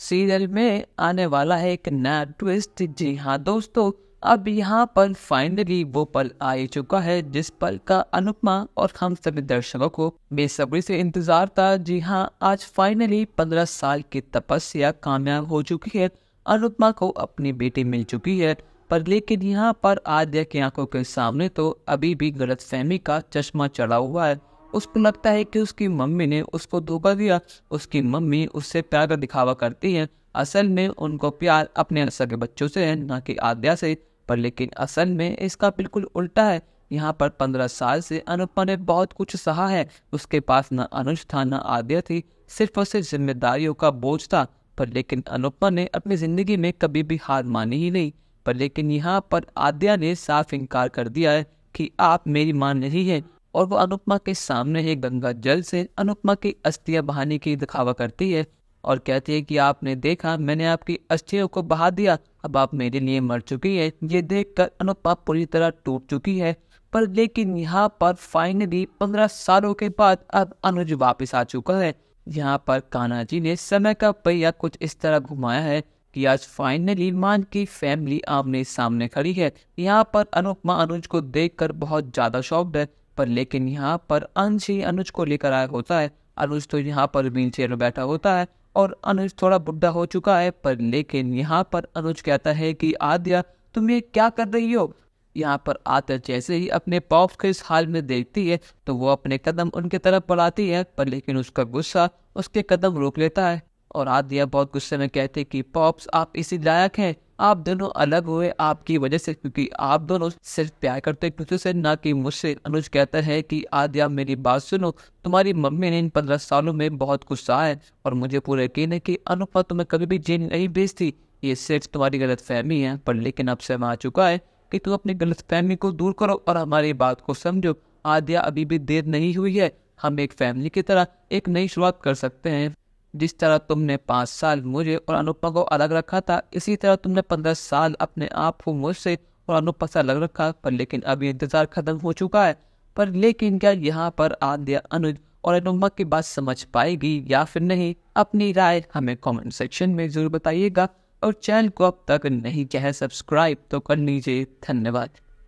Serial में आने वाला है एक नया ट्विस्ट। जी हाँ दोस्तों, अब यहाँ पर फाइनली वो पल आ ही चुका है जिस पल का अनुपमा और हम सभी दर्शकों को बेसब्री से इंतजार था। जी हाँ, आज फाइनली 15 साल की तपस्या कामयाब हो चुकी है। अनुपमा को अपनी बेटी मिल चुकी है, पर लेकिन यहाँ पर आद्या की आंखों के सामने तो अभी भी गलतफहमी का चश्मा चढ़ा हुआ है। उसको लगता है कि उसकी मम्मी ने उसको धोखा दिया। उसकी मम्मी उससे प्यार का दिखावा करती है। असल में उनको प्यार अपने सगे बच्चों से है, ना कि आद्या से। पर लेकिन असल में इसका बिल्कुल उल्टा है। यहाँ पर 15 साल से अनुपमा ने बहुत कुछ सहा है। उसके पास ना अनुज था ना आद्या थी, सिर्फ और सिर्फ जिम्मेदारियों का बोझ था। पर लेकिन अनुपमा ने अपनी जिंदगी में कभी भी हार मानी ही नहीं। पर लेकिन यहाँ पर आद्या ने साफ इनकार कर दिया है कि आप मेरी मां नहीं है। और वो अनुपमा के सामने ही गंगा जल से अनुपमा की अस्थियां बहाने की दिखावा करती है और कहती है कि आपने देखा, मैंने आपकी अस्थियों को बहा दिया, अब आप मेरे लिए मर चुकी है। ये देखकर अनुपमा पूरी तरह टूट चुकी है। पर लेकिन यहाँ पर फाइनली 15 सालों के बाद अब अनुज वापस आ चुका है। यहाँ पर कान्हा जी ने समय का पहिया कुछ इस तरह घुमाया है कि आज फाइनली मान की फैमिली आमने सामने खड़ी है। यहाँ पर अनुपमा अनुज को देखकर बहुत ज्यादा शॉक्ड है। पर लेकिन यहाँ पर अंश ही अनुज को लेकर आया होता है। अनुज तो यहाँ पर व्हील चेयर में बैठा होता है और अनुज थोड़ा बुढ़ा हो चुका है। पर लेकिन यहाँ पर अनुज कहता है कि आद्या, तुम ये क्या कर रही हो। यहाँ पर आद्या जैसे ही अपने पॉप्स को इस हाल में देखती है तो वो अपने कदम उनके तरफ बढ़ाती है। पर लेकिन उसका गुस्सा उसके कदम रोक लेता है और आद्या बहुत गुस्से में कहते हैं कि पॉप्स, आप इसी लायक हैं। आप दोनों अलग हुए आपकी वजह से, क्योंकि आप दोनों सिर्फ प्यार करते एक दूसरे से, ना कि मुझसे। अनुज कहता है कि आद्या, मेरी बात सुनो, तुम्हारी मम्मी ने इन 15 सालों में बहुत कुछ सहा है और मुझे पूरा यकीन है कि अनुपमा तुम्हें कभी भी जेल नहीं भेजती। ये सिर्फ तुम्हारी गलतफहमी है। पर लेकिन अब समय आ चुका है कि तुम अपनी गलतफहमी को दूर करो और हमारी बात को समझो। आद्या, अभी भी देर नहीं हुई है। हम एक फैमिली की तरह एक नई शुरुआत कर सकते हैं। जिस तरह तुमने 5 साल मुझे और अनुपमा को अलग रखा था, इसी तरह तुमने 15 साल अपने आप को मुझसे और अनुपमा से अलग रखा। पर लेकिन अब ये इंतजार खत्म हो चुका है। पर लेकिन क्या यहाँ पर आद्या अनुज और अनुपमा की बात समझ पाएगी या फिर नहीं? अपनी राय हमें कमेंट सेक्शन में जरूर बताइएगा और चैनल को अब तक नहीं किया है सब्सक्राइब तो कर लीजिए। धन्यवाद।